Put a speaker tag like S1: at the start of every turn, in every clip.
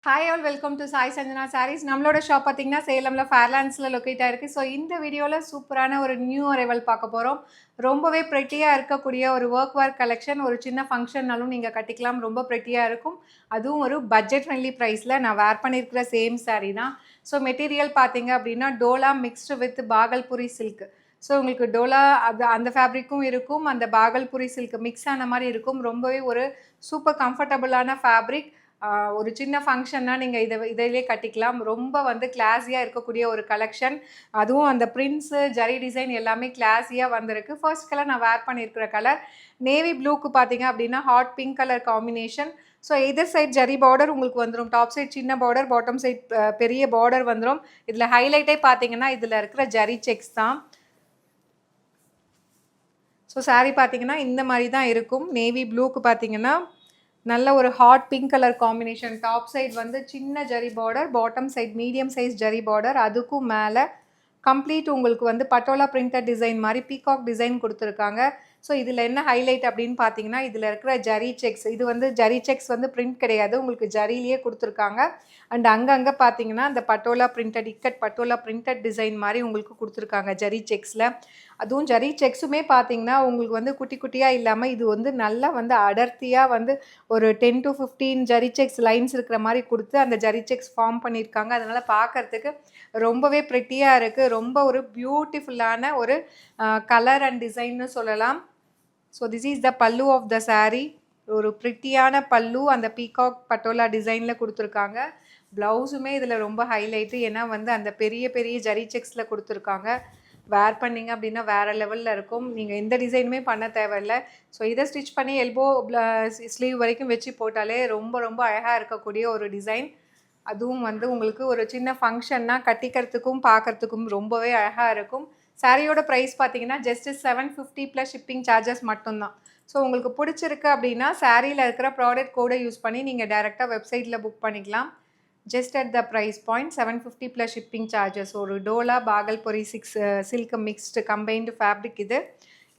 S1: Hi all welcome to Sai Sanjana Sarees. நம்மளோட shop பார்த்தீங்கன்னா சேலமில் ஃபேர்லாண்ட்ஸில் locate ஆகிருக்கு. ஸோ இந்த வீடியோவில் சூப்பரான ஒரு நியூ அரைவல் பார்க்க போகிறோம். ரொம்பவே ப்ரெட்டியாக இருக்கக்கூடிய ஒரு ஒர்க் கலெக்ஷன். ஒரு சின்ன ஃபங்க்ஷன்னாலும் நீங்கள் கட்டிக்கலாம். ரொம்ப ப்ரெட்டியாக இருக்கும். அதுவும் ஒரு பட்ஜெட் ஃப்ரெண்ட்லி ப்ரைஸில் நான் வேர் பண்ணியிருக்கிற சேம் சாரீ தான். ஸோ மெட்டீரியல் பார்த்தீங்க அப்படின்னா Dola mixed with Bhagalpuri silk. So உங்களுக்கு டோலா அந்த ஃபேப்ரிக்கும் இருக்கும், அந்த பாகல்புரி சில்க் மிக்ஸ் ஆன மாதிரி இருக்கும். ரொம்பவே ஒரு சூப்பர் கம்ஃபர்டபுளான ஃபேப்ரிக். ஒரு சின்ன ஃபங்க்ஷன்னா நீங்கள் இதிலே கட்டிக்கலாம். ரொம்ப வந்து கிளாஸியாக இருக்கக்கூடிய ஒரு கலெக்ஷன். அதுவும் அந்த பிரிண்ட்ஸு ஜரி டிசைன் எல்லாமே கிளாஸியாக வந்திருக்கு. ஃபர்ஸ்ட் கலர் நான் வேர் பண்ணியிருக்கிற கலர் நேவி ப்ளூக்கு பார்த்தீங்க அப்படின்னா hot pink colour combination. So either side zari border உங்களுக்கு வந்துடும். டாப் சைட் சின்ன பார்டர், பாட்டம் சைட் பெரிய பார்டர் வந்துடும். இதில் ஹைலைட்டே பார்த்தீங்கன்னா இதில் இருக்கிற ஜரி செக்ஸ் தான். ஸோ சாரீ பார்த்தீங்கன்னா இந்த மாதிரி தான் இருக்கும். நேவி ப்ளூக்கு பார்த்தீங்கன்னா நல்ல ஒரு hot pink colour combination. Top side வந்து சின்ன zari border, bottom side medium size zari border. அதுக்கும் மேலே கம்ப்ளீட் உங்களுக்கு வந்து பட்டோலா பிரிண்டட் டிசைன் மாதிரி பீகாக் டிசைன் கொடுத்துருக்காங்க. ஸோ இதில் என்ன ஹைலைட் அப்படின்னு பார்த்தீங்கன்னா இதில் இருக்கிற ஜரி செக்ஸ். இது வந்து ஜரி செக்ஸ் வந்து பிரிண்ட் கிடையாது, உங்களுக்கு ஜரிலேயே கொடுத்துருக்காங்க. அண்ட் அங்கங்கே பார்த்தீங்கன்னா அந்த patola printed patola printed design மாதிரி உங்களுக்கு கொடுத்துருக்காங்க ஜரி செக்ஸில். அதுவும் ஜரி செக்ஸுமே பார்த்தீங்கன்னா உங்களுக்கு வந்து குட்டி குட்டியாக இல்லாமல் இது வந்து நல்லா வந்து அடர்த்தியாக வந்து ஒரு 10 to 15 ஜரி செக்ஸ் லைன்ஸ் இருக்கிற மாதிரி கொடுத்து அந்த ஜரி செக்ஸ் ஃபார்ம் பண்ணியிருக்காங்க. அதனால் பார்க்குறதுக்கு ரொம்பவே ப்ரெட்டியாக இருக்குது. ரொம்ப ஒரு பியூட்டிஃபுல்லான ஒரு கலர் அண்ட் டிசைன்னு சொல்லலாம். ஸோ திஸ் இஸ் த பல்லு ஆஃப் த சாரீ. ஒரு ப்ரிட்டியான பல்லு அந்த பீகாக் பட்டோலா டிசைனில் கொடுத்துருக்காங்க. ப்ளவுஸுமே இதில் ரொம்ப ஹைலைட்டு. ஏன்னா வந்து அந்த பெரிய பெரிய ஜரி செக்ஸில் கொடுத்துருக்காங்க. வேர் பண்ணிங்க அப்படின்னா வேறு லெவலில் இருக்கும். நீங்கள் எந்த டிசைனுமே பண்ண தேவையில்லை. ஸோ இதை ஸ்டிச் பண்ணி எல்போ ஸ்லீவ் வரைக்கும் வச்சு போட்டாலே ரொம்ப ரொம்ப அழகாக இருக்கக்கூடிய ஒரு டிசைன். அதுவும் வந்து உங்களுக்கு ஒரு சின்ன ஃபங்க்ஷன்னா கட்டிக்கிறதுக்கும் பார்க்குறதுக்கும் ரொம்பவே அழகாக இருக்கும். சாரியோட ப்ரைஸ் பார்த்தீங்கன்னா ஜஸ்ட் 750 ப்ளஸ் ஷிப்பிங் சார்ஜஸ் மட்டும்தான். ஸோ உங்களுக்கு பிடிச்சிருக்கு அப்படின்னா சாரியில் இருக்கிற ப்ராடக்ட் கோடை யூஸ் பண்ணி நீங்கள் டேரெக்டாக வெப்சைட்டில் புக் பண்ணிக்கலாம். Just at the price point 750 plus shipping charges. ஒரு டோலா Bhagalpuri silk mixed combined fabric இது.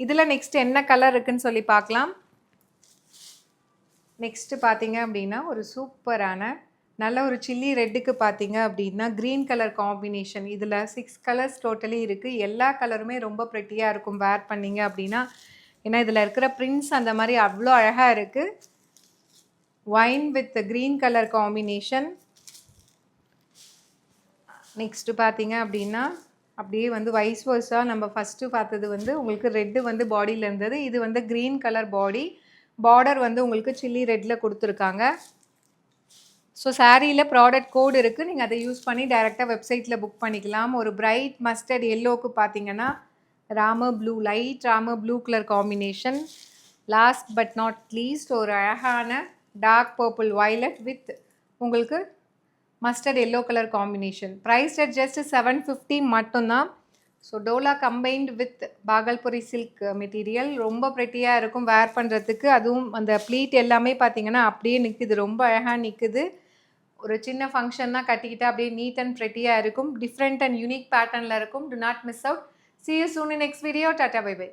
S1: இதில் நெக்ஸ்ட் என்ன கலர் இருக்குதுன்னு சொல்லி பார்க்கலாம். நெக்ஸ்ட்டு பார்த்தீங்க அப்படின்னா ஒரு சூப்பரான நல்ல ஒரு சில்லி ரெட்டுக்கு பார்த்தீங்க அப்படின்னா க்ரீன் கலர் காம்பினேஷன். இதில் 6 கலர்ஸ் டோட்டலி இருக்குது. எல்லா கலருமே ரொம்ப ப்ரெட்டியாக இருக்கும் வேர் பண்ணிங்க அப்படின்னா. ஏன்னா இதில் இருக்கிற பிரிண்ட்ஸ் அந்த மாதிரி அவ்வளோ அழகாக இருக்குது. Wine with green colour combination. Next பார்த்தீங்க அப்படின்னா அப்படியே வந்து வைஸ் வர்ஸாக நம்ம ஃபஸ்ட்டு பார்த்தது வந்து உங்களுக்கு ரெட்டு வந்து பாடியில் இருந்தது. இது வந்து க்ரீன் கலர் பாடி. பார்டர் வந்து உங்களுக்கு சில்லி ரெட்டில் கொடுத்துருக்காங்க. ஸோ சாரியில் ப்ராடக்ட் கோடு இருக்குது, நீங்கள் அதை யூஸ் பண்ணி டைரெக்டாக வெப்சைட்டில் புக் பண்ணிக்கலாம். ஒரு பிரைட் மஸ்டர்ட் எல்லோவுக்கு பார்த்தீங்கன்னா Ramar blue, light Ramar blue colour combination. Last but not least ஒரு அழகான டார்க் பர்பிள் வயலட் வித் உங்களுக்கு mustard yellow colour combination. Price at just 750 மட்டும்தான். So Dola combined with Bhagalpuri silk material. ரொம்ப ப்ரெட்டியாக இருக்கும் வேர் பண்ணுறதுக்கு. அதுவும் அந்த ப்ளீட் எல்லாமே பார்த்தீங்கன்னா அப்படியே நிற்குது, ரொம்ப அழகாக நிற்குது. ஒரு சின்ன ஃபங்க்ஷன்னா கட்டிக்கிட்டால் அப்படியே நீட் அண்ட் ப்ரெட்டியாக இருக்கும். டிஃப்ரெண்ட் அண்ட் யூனிக் பேட்டர்னில் இருக்கும். To not miss out. See you soon in next video. Tata, bye bye.